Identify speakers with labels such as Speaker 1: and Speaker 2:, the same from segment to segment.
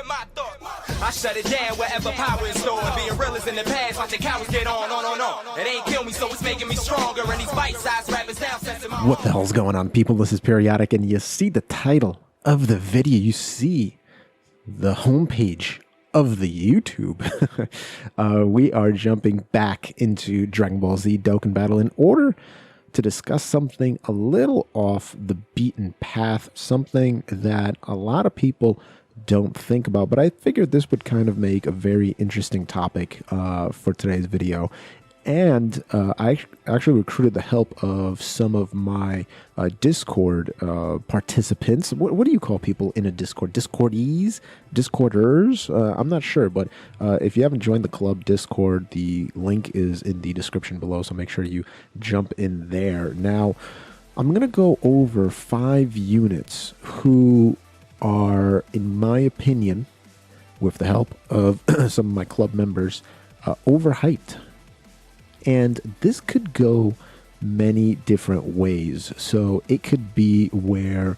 Speaker 1: my thoughts. I shut it down wherever power is stored. Being real is in the past, watching cowards get on. It ain't kill me, so it's making me stronger. And these bite-sized rappers now sensing my...
Speaker 2: What the hell's going on, people? This is Periodic, and you see the title of the video. You see the homepage of the YouTube. We are jumping back into Dragonball Z Dokkan Battle in order to discuss something a little off the beaten path, something that a lot of people don't think about, but I figured this would kind of make a very interesting topic for today's video. And I actually recruited the help of some of my Discord participants. What do you call people in a Discord? Discorders? I'm not sure, but if you haven't joined the club Discord, the link is in the description below, so make sure you jump in there. Now, I'm going to go over 5 units who are, in my opinion, with the help of some of my club members, overhyped. And this could go many different ways. So it could be where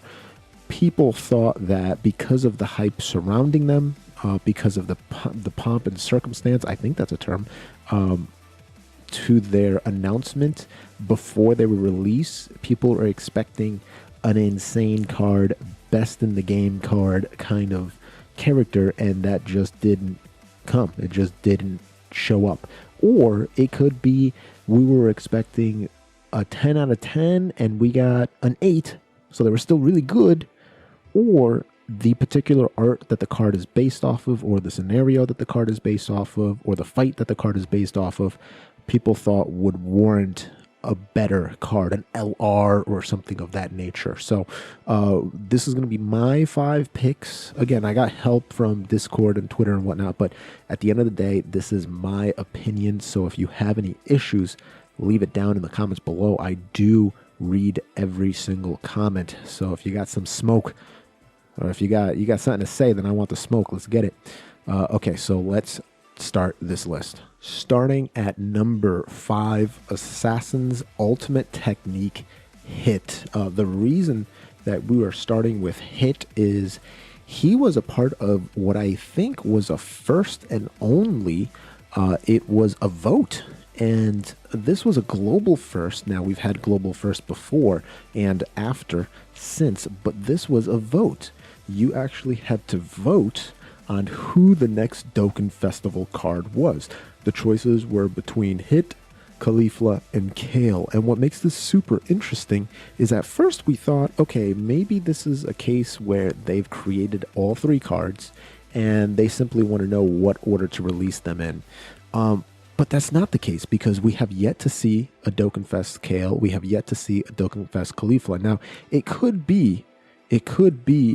Speaker 2: people thought that because of the hype surrounding them, because of the pomp and circumstance, I think that's a term, to their announcement before they were released, people are expecting an insane card, best in the game card kind of character, and that just didn't come. It just didn't show up. Or it could be we were expecting a 10 out of 10 and we got an 8, so they were still really good. Or the particular art that the card is based off of, or the scenario that the card is based off of, or the fight that the card is based off of, people thought would warrant a better card, an LR or something of that nature. So this is going to be my 5 picks. Again, I got help from Discord and Twitter and whatnot, but at the end of the day, this is my opinion. So if you have any issues, leave it down in the comments below. I do read every single comment. So if you got some smoke, or if you got something to say, then I want the smoke. Let's get it. Okay, so let's start this list. Starting at number 5, Assassin's Ultimate Technique Hit. The reason that we are starting with Hit is he was a part of what I think was a first and only, it was a vote. And this was a global first. Now, we've had global first before and after since, but this was a vote. You actually had to vote on who the next Dokkan Festival card was. The choices were between Hit, Caulifla, and Kale. And what makes this super interesting is at first we thought, okay, maybe this is a case where they've created all 3 cards and they simply want to know what order to release them in. But that's not the case, because we have yet to see a Dokkan Fest Kale. We have yet to see a Dokkan Fest Caulifla. Now, it could be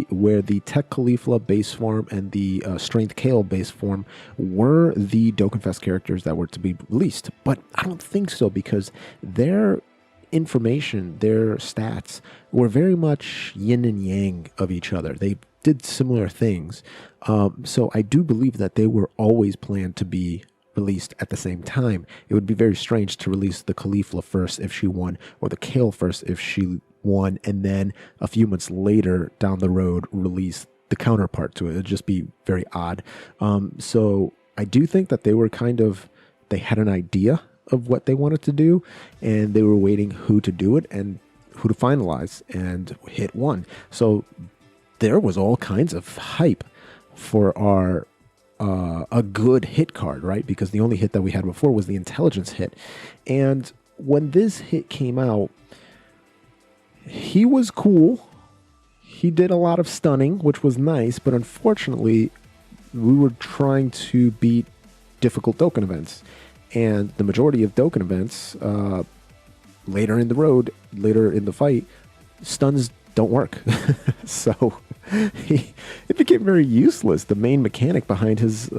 Speaker 2: where the Tech Caulifla base form and the Strength Kale base form were the Dokkan Fest characters that were to be released. But I don't think so, because their information, their stats, were very much yin and yang of each other. They did similar things. So I do believe that they were always planned to be released at the same time. It would be very strange to release the Caulifla first if she won, or the Kale first if she won, and then a few months later down the road release the counterpart to it. It'd just be very odd. So I do think that they were they had an idea of what they wanted to do, and they were waiting who to do it and who to finalize, and Hit won. So there was all kinds of hype for our a good Hit card, right? Because the only Hit that we had before was the Intelligence Hit. And when this Hit came out, he was cool. He did a lot of stunning, which was nice, but unfortunately, we were trying to beat difficult Dokkan events. And the majority of Dokkan events, later in the fight, stuns don't work. So it became very useless, the main mechanic behind his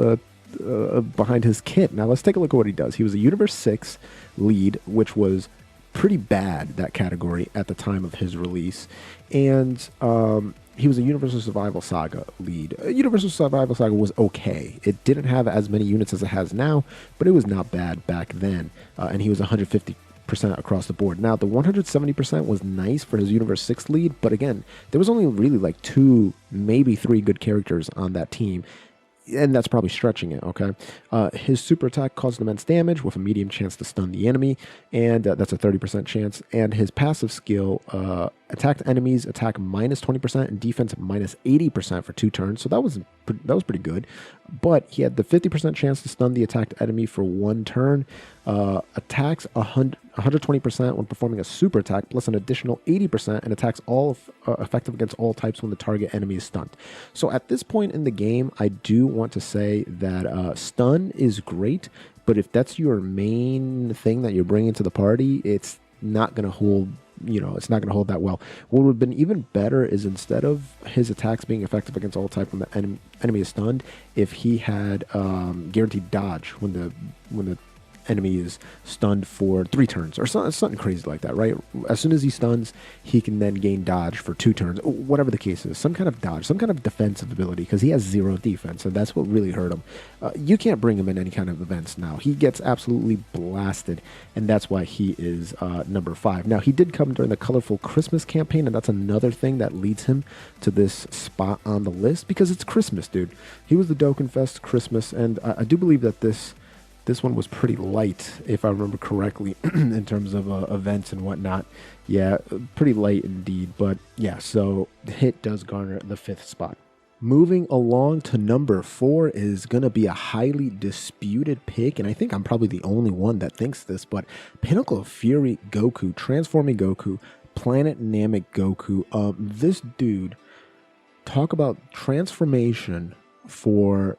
Speaker 2: kit. Now let's take a look at what he does. He was a Universe 6 lead, which was pretty bad, that category, at the time of his release. And he was a Universal Survival Saga lead. Universal Survival Saga was okay. It didn't have as many units as it has now, but it was not bad back then. And he was 150 across the board. Now, the 170% was nice for his Universe 6 lead, but again, there was only really like 2, maybe 3 good characters on that team, and that's probably stretching it, okay? His super attack caused immense damage with a medium chance to stun the enemy, and that's a 30% chance. And his passive skill attacked enemies attack minus 20% and defense minus 80% for 2 turns, so that was pretty good. But he had the 50% chance to stun the attacked enemy for 1 turn, attacks 120% when performing a super attack, plus an additional 80%, and attacks all effective against all types when the target enemy is stunned. So at this point in the game, I do want to say that stun is great, but if that's your main thing that you're bringing to the party, it's not going to hold. It's not going to hold that well. What would have been even better is, instead of his attacks being effective against all type when the enemy is stunned, if he had guaranteed dodge when the enemy is stunned for 3 turns or something crazy like that, right? As soon as he stuns, he can then gain dodge for 2 turns, whatever the case is. Some kind of dodge, some kind of defensive ability, because he has 0 defense, and that's what really hurt him. You can't bring him in any kind of events now. He gets absolutely blasted, and that's why he is number 5. Now, he did come during the Colorful Christmas campaign, and that's another thing that leads him to this spot on the list, because it's Christmas, dude. He was the Dokkan Fest Christmas, and I do believe that this one was pretty light, if I remember correctly, in terms of events and whatnot. Yeah, pretty light indeed. But yeah, so Hit does garner the 5th spot. Moving along to number 4 is going to be a highly disputed pick, and I think I'm probably the only one that thinks this, but Pinnacle of Fury Goku, Transforming Goku, Planet Namek Goku. This dude, talk about transformation for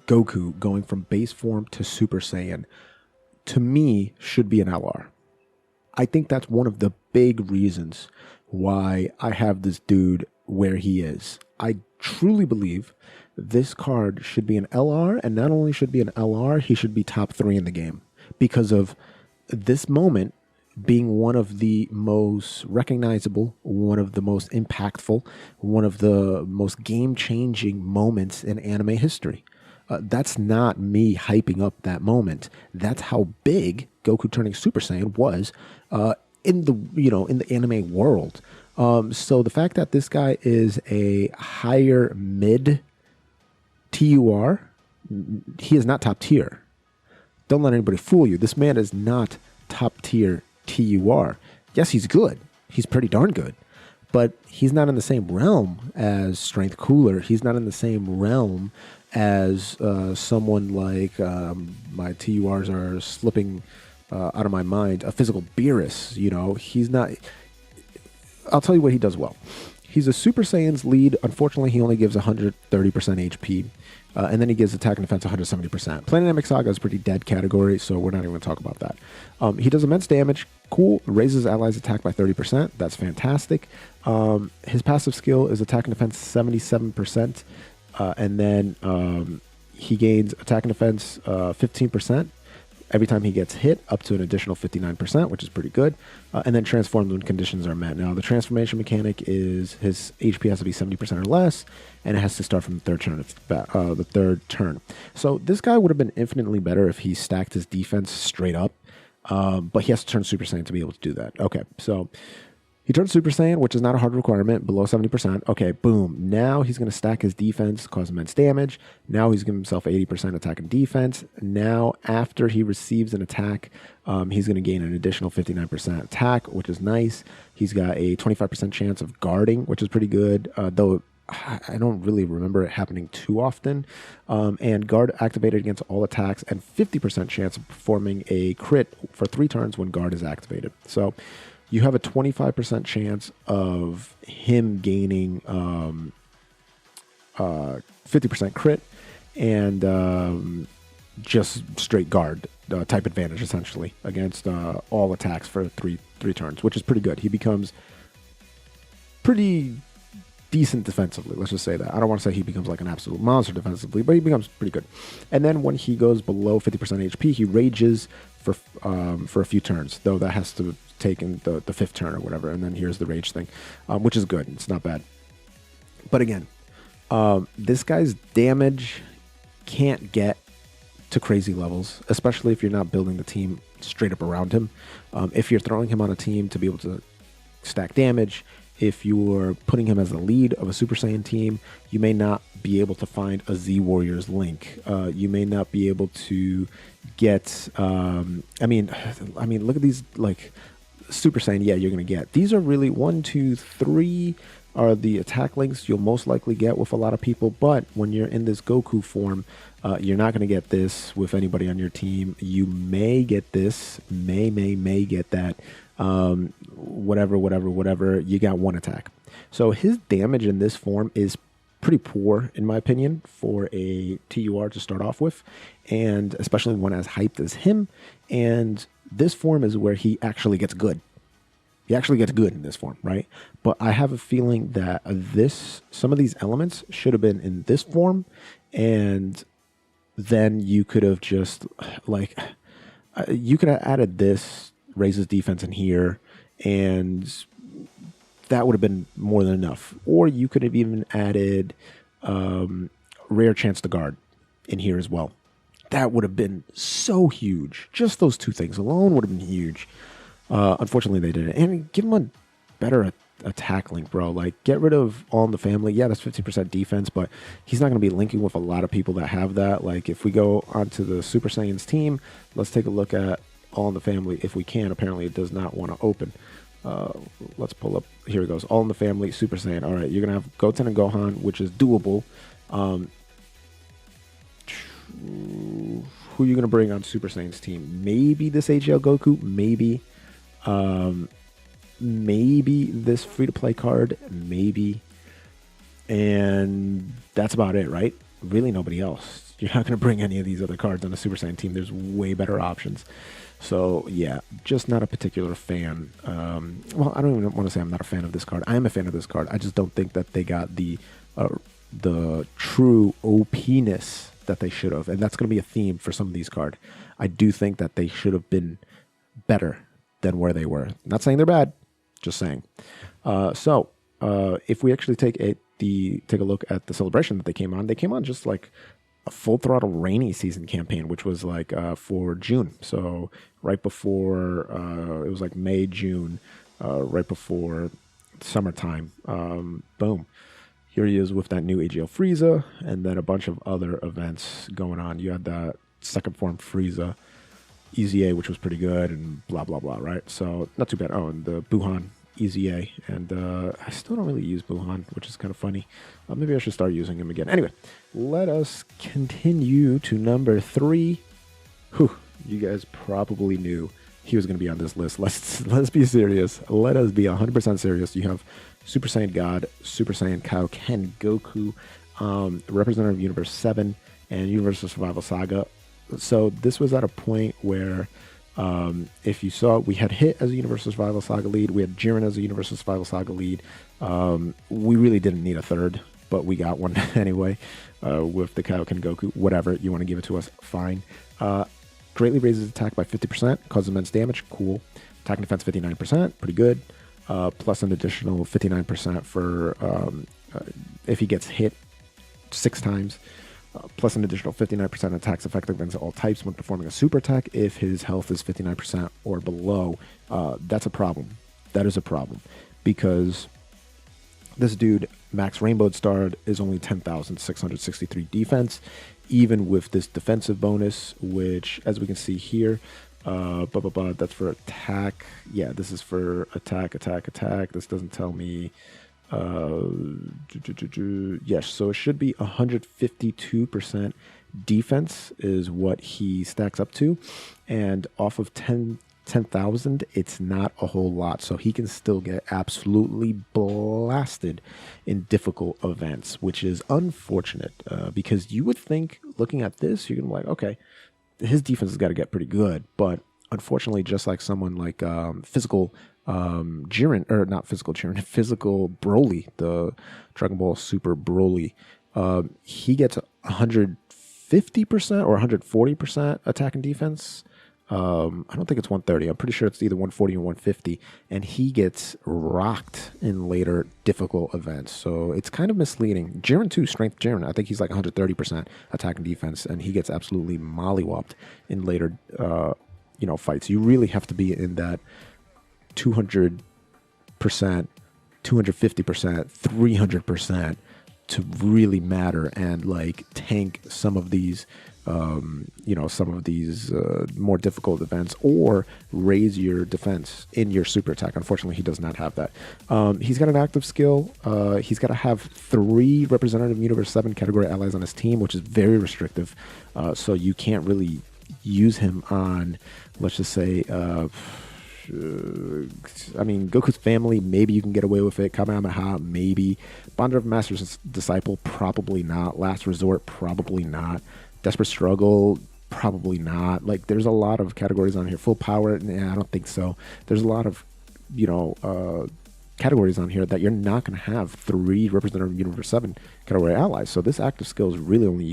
Speaker 2: Goku going from base form to Super Saiyan, to me, should be an LR. I think that's one of the big reasons why I have this dude where he is. I truly believe this card should be an LR, and not only should be an LR, he should be top 3 in the game, because of this moment being one of the most recognizable, one of the most impactful, one of the most game-changing moments in anime history. That's not me hyping up that moment. That's how big Goku turning Super Saiyan was in the anime world. So the fact that this guy is a higher mid TUR, he is not top tier. Don't let anybody fool you. This man is not top tier TUR. Yes, he's good. He's pretty darn good. But he's not in the same realm as Strength Cooler. He's not in the same realm as someone like, my TURs are slipping out of my mind, a Physical Beerus. He's not. I'll tell you what he does well. He's a Super Saiyan's lead. Unfortunately, he only gives 130% HP. And then he gives attack and defense 170%. Planet Namek Saga is a pretty dead category, so we're not even going to talk about that. He does immense damage. Cool. Raises allies' attack by 30%. That's fantastic. His passive skill is attack and defense 77%. And then he gains attack and defense 15%. Every time he gets hit, up to an additional 59%, which is pretty good. And then transforms when conditions are met. Now, the transformation mechanic is his HP has to be 70% or less, and it has to start from the third turn. So this guy would have been infinitely better if he stacked his defense straight up, but he has to turn Super Saiyan to be able to do that. Okay, so he turns Super Saiyan, which is not a hard requirement, below 70%. Okay, boom. Now he's going to stack his defense, cause immense damage. Now he's giving himself 80% attack and defense. Now, after he receives an attack, he's going to gain an additional 59% attack, which is nice. He's got a 25% chance of guarding, which is pretty good, though I don't really remember it happening too often. And guard activated against all attacks, and 50% chance of performing a crit for 3 turns when guard is activated. So you have a 25% chance of him gaining 50% crit and just straight guard type advantage, essentially, against all attacks for three turns, which is pretty good. He becomes pretty decent defensively, let's just say that. I don't want to say he becomes like an absolute monster defensively, but he becomes pretty good. And then when he goes below 50% HP, he rages for a few turns, though that has to take in the 5th turn or whatever, and then here's the rage thing, which is good. It's not bad. But again, this guy's damage can't get to crazy levels, especially if you're not building the team straight up around him. If you're throwing him on a team to be able to stack damage, if you're putting him as the lead of a Super Saiyan team, you may not be able to find a Z Warriors link. You may not be able to get. I mean, look at these like Super Saiyan. Yeah, you're gonna get. These are really 1, 2, 3 are the attack links you'll most likely get with a lot of people. But when you're in this Goku form, you're not gonna get this with anybody on your team. You may get this. May get that. Whatever, you got one attack. So his damage in this form is pretty poor, in my opinion, for a TUR to start off with, and especially one as hyped as him. And this form is where he actually gets good. He actually gets good in this form, right? But I have a feeling that some of these elements should have been in this form, and then you could have just, like, you could have added this, raises defense in here, and that would have been more than enough. Or you could have even added rare chance to guard in here as well. That would have been so huge. Just those two things alone would have been huge. Unfortunately, they didn't. And give him a better attack link, bro. Like, get rid of All in the Family. Yeah, that's 15% defense, but he's not going to be linking with a lot of people that have that. Like, if we go onto the Super Saiyans team, let's take a look at All in the Family. If we can, apparently it does not want to open. Let's pull up. Here it goes. All in the Family, Super Saiyan. All right, you're going to have Goten and Gohan, which is doable. Who are you going to bring on Super Saiyan's team? Maybe this AGL Goku. Maybe. Maybe this free-to-play card. Maybe. And that's about it, right? Really nobody else. You're not going to bring any of these other cards on the Super Saiyan team. There's way better options. So, yeah, just not a particular fan. Well, I don't even want to say I'm not a fan of this card. I am a fan of this card. I just don't think that they got the true OP-ness that they should have. And that's going to be a theme for some of these cards. I do think that they should have been better than where they were. Not saying they're bad, just saying. If we actually take a look at the celebration that they came on just like a full throttle rainy season campaign, which was like for June. So right before it was like May, June, right before summertime. Boom. Here he is with that new AGL Frieza, and then a bunch of other events going on. You had that second form Frieza, EZA, which was pretty good, and blah, blah, blah, right? So not too bad. Oh, and the Buhan EZA, and I still don't really use Buhan, which is kind of funny. Maybe I should start using him again. Anyway, let us continue to number 3. Whew, you guys probably knew he was going to be on this list. Let's be serious. Let us be 100% serious. You have Super Saiyan God, Super Saiyan Kaioken Goku, representative of Universe 7, and Universal Survival Saga. So this was at a point where if you saw, we had Hit as a Universal Survival Saga lead. We had Jiren as a Universal Survival Saga lead. We really didn't need a third, but we got one anyway with the Kaioken Goku. Whatever, you want to give it to us, fine. Greatly raises attack by 50%, causes immense damage, cool. Attack and defense 59%, pretty good. Plus an additional 59% for if he gets hit 6 times. Plus an additional 59% attacks effective against all types when performing a super attack if his health is 59% or below. That's a problem. That is a problem. Because this dude, max Rainbow starred, is only 10,663 defense, even with this defensive bonus, which, as we can see here, that's for attack. Yeah, this is for attack. This doesn't tell me. Yes, so it should be 152% defense is what he stacks up to, and off of 10,000, it's not a whole lot, so he can still get absolutely blasted in difficult events, which is unfortunate, because you would think, looking at this, you're gonna be like, okay, his defense has got to get pretty good, but unfortunately, just like someone like physical Jiren, or not physical Jiren, physical Broly, the Dragon Ball Super Broly, he gets 150% or 140% attack and defense. I don't think it's 130. I'm pretty sure it's either 140 or 150, and he gets rocked in later difficult events. So it's kind of misleading. Jiren too, strength Jiren, I think he's like 130% attack and defense, and he gets absolutely mollywopped in later fights. You really have to be in that 200%, 250%, 300% to really matter and like tank some of these more difficult events or raise your defense in your super attack. Unfortunately, he does not have that. He's got an active skill. He's got to have 3 representative Universe 7 category allies on his team, which is very restrictive. So you can't really use him on, let's just say, Goku's family, maybe you can get away with it. Kamehameha, maybe. Bonder of Master's Disciple, probably not. Last Resort, probably not. Desperate Struggle, probably not. Like, there's a lot of categories on here. Full Power, I don't think so. There's a lot of, categories on here that you're not going to have 3 representative Universe 7 category allies. So this active skill is really only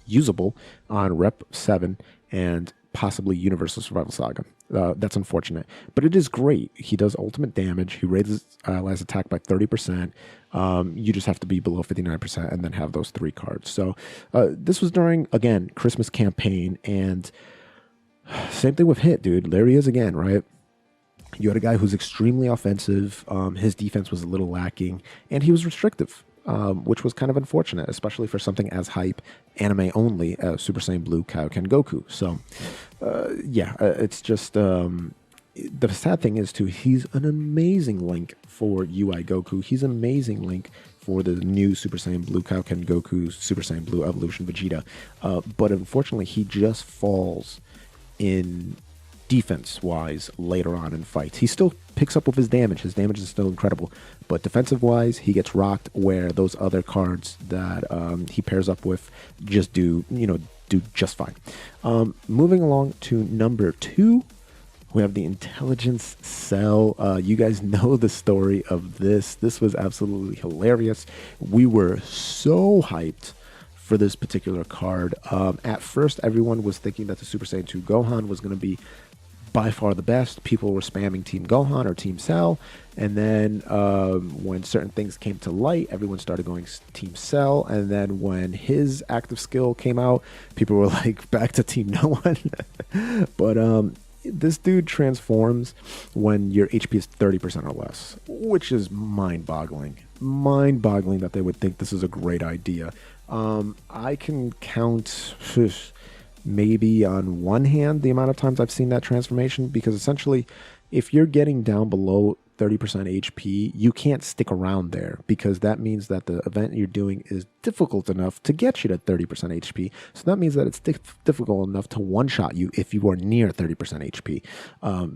Speaker 2: usable on Rep 7 and possibly Universal Survival Saga. That's unfortunate, but it is great. He does ultimate damage. He raises allies attack by 30%. You just have to be below 59% and then have those 3 cards. So this was during, again, Christmas campaign, and same thing with Hit, dude. There he is again, right? You had a guy who's extremely offensive. His defense was a little lacking, and he was restrictive. Which was kind of unfortunate, especially for something as hype, anime only, as Super Saiyan Blue Kaioken Goku. So, it's just, the sad thing is, too, he's an amazing link for UI Goku. He's an amazing link for the new Super Saiyan Blue Kaioken Goku, Super Saiyan Blue Evolution Vegeta. But unfortunately, he just falls in defense-wise later on in fights. He still picks up with his damage. His damage is still incredible. But defensive-wise, he gets rocked where those other cards that he pairs up with just do just fine. Moving along to number 2, we have the Intelligence Cell. You guys know the story of this. This was absolutely hilarious. We were so hyped for this particular card. At first, everyone was thinking that the Super Saiyan 2 Gohan was going to be by far the best. People were spamming Team Gohan or Team Cell, and then when certain things came to light, everyone started going Team Cell, and then when his active skill came out, people were like, back to Team No One. But this dude transforms when your HP is 30% or less, which is mind-boggling. Mind-boggling that they would think this is a great idea. I can count maybe on one hand the amount of times I've seen that transformation, because essentially if you're getting down below 30% HP, you can't stick around there, because that means that the event you're doing is difficult enough to get you to 30% HP. So that means that it's difficult enough to one-shot you if you are near 30% HP.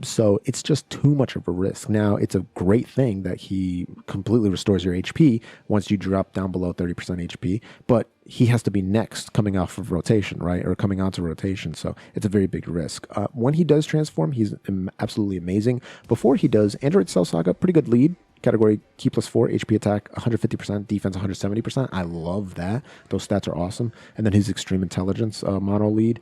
Speaker 2: So it's just too much of a risk. Now, it's a great thing that he completely restores your HP once you drop down below 30% HP, but he has to be next coming off of rotation, right? Or coming onto rotation. So it's a very big risk. When he does transform, he's absolutely amazing. Before he does, Android Cell Saga, pretty good lead. Category Key +4, HP attack 150%, defense 170%. I love that. Those stats are awesome. And then his Extreme Intelligence mono lead.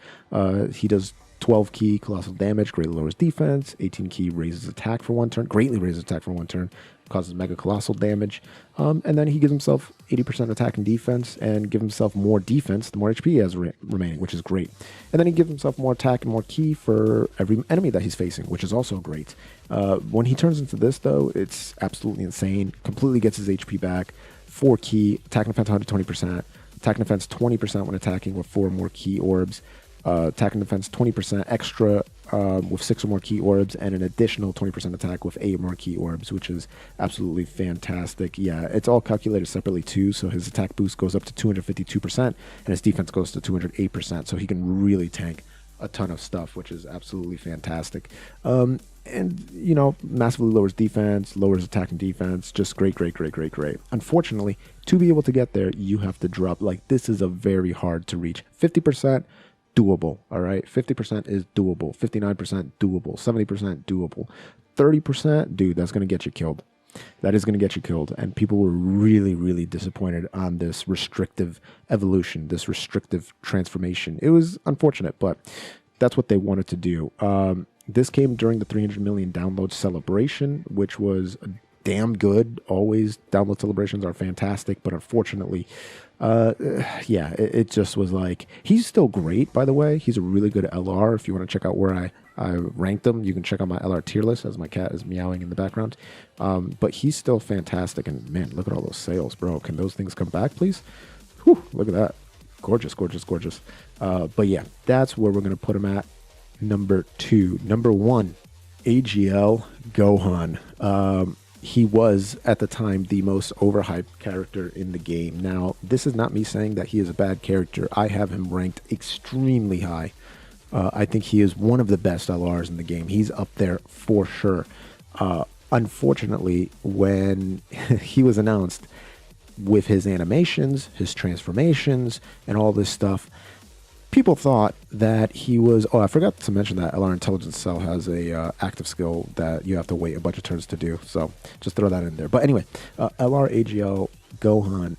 Speaker 2: He does 12 key colossal damage, greatly lowers defense. 18 key raises attack for 1 turn, greatly raises attack for 1 turn, causes mega colossal damage. And then he gives himself 80% attack and defense, and give himself more defense the more HP he has remaining, which is great. And then he gives himself more attack and more key for every enemy that he's facing, which is also great. When he turns into this, though, it's absolutely insane. Completely gets his HP back. 4 key, attack and defense 120%, attack and defense 20% when attacking with 4 more key orbs. Attack and defense 20% extra with 6 or more key orbs, and an additional 20% attack with 8 or more key orbs, which is absolutely fantastic. Yeah, it's all calculated separately too, so his attack boost goes up to 252%, and his defense goes to 208%, so he can really tank a ton of stuff, which is absolutely fantastic. And, you know, massively lowers defense, lowers attack and defense, just great. Unfortunately, to be able to get there, you have to drop, like, this is a very hard to reach. 50%, doable, all right? 50% is doable. 59% doable. 70% doable. 30%, dude, that's going to get you killed. That is going to get you killed. And people were really, really disappointed on this restrictive evolution, this restrictive transformation. It was unfortunate, but that's what they wanted to do. This came during the 300 million download celebration, which was damn good. Always download celebrations are fantastic, but unfortunately, yeah, it just was like, he's still great, by the way. He's a really good LR. If you want to check out where I ranked him, you can check out my LR tier list as my cat is meowing in the background. But he's still fantastic. And man, look at all those sales, bro. Can those things come back, please? Whew, look at that. Gorgeous, gorgeous, gorgeous. But yeah, that's where we're going to put him at. Number 2. Number 1, AGL Gohan. He was, at the time, the most overhyped character in the game. Now, this is not me saying that he is a bad character. I have him ranked extremely high. I think he is one of the best LRs in the game. He's up there for sure. Unfortunately, when he was announced with his animations, his transformations, and all this stuff, people thought that he was... Oh, I forgot to mention that LR Intelligence Cell has a active skill that you have to wait a bunch of turns to do. So just throw that in there. But anyway, LR AGL Gohan,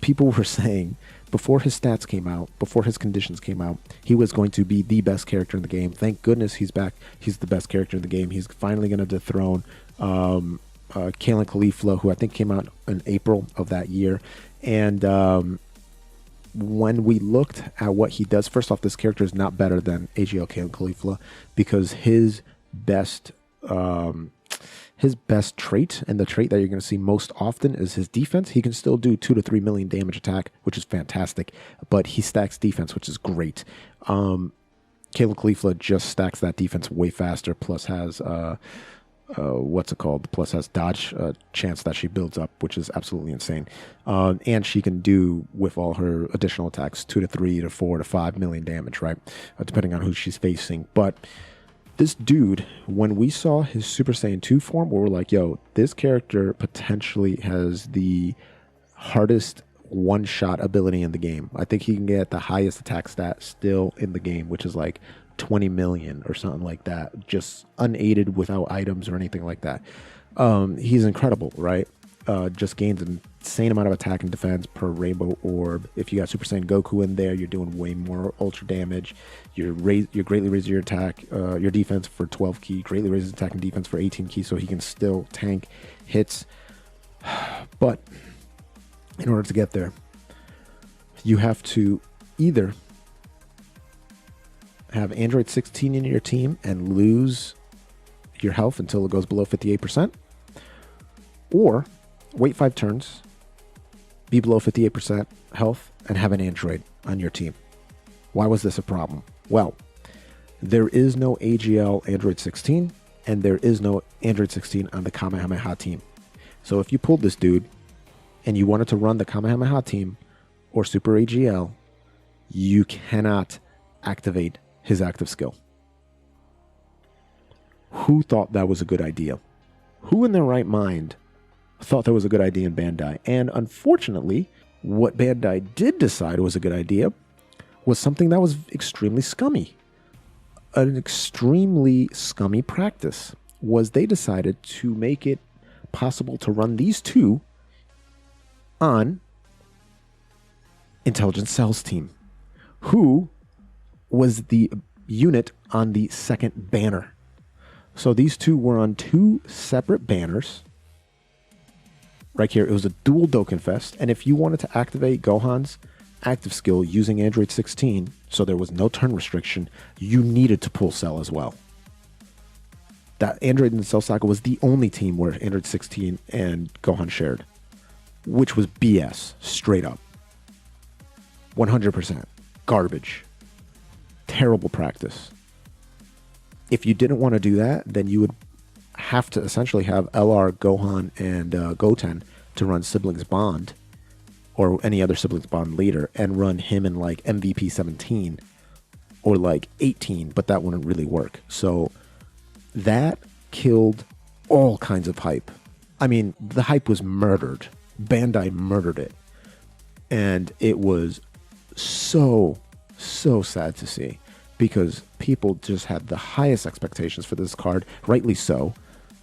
Speaker 2: people were saying before his stats came out, before his conditions came out, he was going to be the best character in the game. Thank goodness he's back. He's the best character in the game. He's finally going to dethrone Kalen Caulifla, who I think came out in April of that year. And when we looked at what he does, first off, this character is not better than AGL Kalen Caulifla, because his best trait, and the trait that you're going to see most often, is his defense. He can still do 2 to 3 million damage attack, which is fantastic, but he stacks defense, which is great. Kalen Caulifla just stacks that defense way faster, plus has plus has dodge chance that she builds up, which is absolutely insane. And she can do, with all her additional attacks, 2 to 3 to 4 to 5 million damage, right? Depending on who she's facing. But this dude, when we saw his Super Saiyan 2 form, we were like, yo, this character potentially has the hardest one-shot ability in the game. I think he can get the highest attack stat still in the game, which is like 20 million or something like that, just unaided, without items or anything like that. He's incredible, right? Just gains an insane amount of attack and defense per rainbow orb. If you got Super Saiyan Goku in there, you're doing way more ultra damage. You're greatly raising your attack, your defense for 12 key, greatly raises attack and defense for 18 key, so he can still tank hits. But in order to get there, you have to either have Android 16 in your team and lose your health until it goes below 58%, or wait 5 turns, be below 58% health, and have an Android on your team. Why was this a problem? Well, there is no AGL Android 16, and there is no Android 16 on the Kamehameha team. So if you pulled this dude and you wanted to run the Kamehameha team or Super AGL, you cannot activate his active skill. Who thought that was a good idea? Who in their right mind thought that was a good idea in Bandai? And unfortunately, what Bandai did decide was a good idea was something that was extremely scummy. An extremely scummy practice was they decided to make it possible to run these two on Intelligence Cell's team, who was the unit on the second banner. So these two were on 2 separate banners. Right here, it was a dual Dokkan Fest, and if you wanted to activate Gohan's active skill using Android 16, so there was no turn restriction, you needed to pull Cell as well. That Android and Cell Saga was the only team where Android 16 and Gohan shared, which was BS, straight up. 100% garbage. Terrible practice. If you didn't want to do that, then you would have to essentially have LR, Gohan, and Goten to run Siblings Bond, or any other Siblings Bond leader, and run him in like MVP 17 or like 18, but that wouldn't really work. So that killed all kinds of hype. I mean, the hype was murdered. Bandai murdered it. And it was so sad to see, because people just had the highest expectations for this card, rightly so.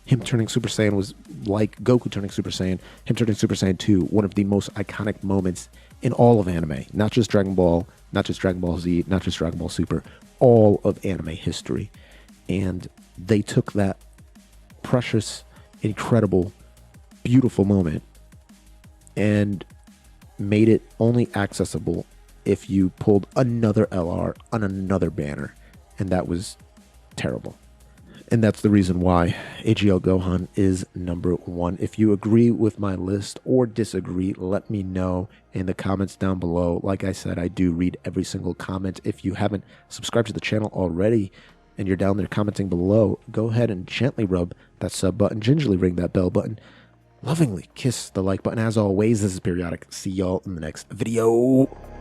Speaker 2: Him turning Super Saiyan was like Goku turning Super Saiyan. Him turning Super Saiyan 2, one of the most iconic moments in all of anime. Not just Dragon Ball, not just Dragon Ball Z, not just Dragon Ball Super, all of anime history. And they took that precious, incredible beautiful moment and made it only accessible if you pulled another LR on another banner, and that was terrible. And that's the reason why AGL Gohan is number 1. If you agree with my list or disagree, let me know in the comments down below. Like I said, I do read every single comment. If you haven't subscribed to the channel already and you're down there commenting below, go ahead and gently rub that sub button, gingerly ring that bell button, lovingly kiss the like button. As always, this is Periodic. See y'all in the next video.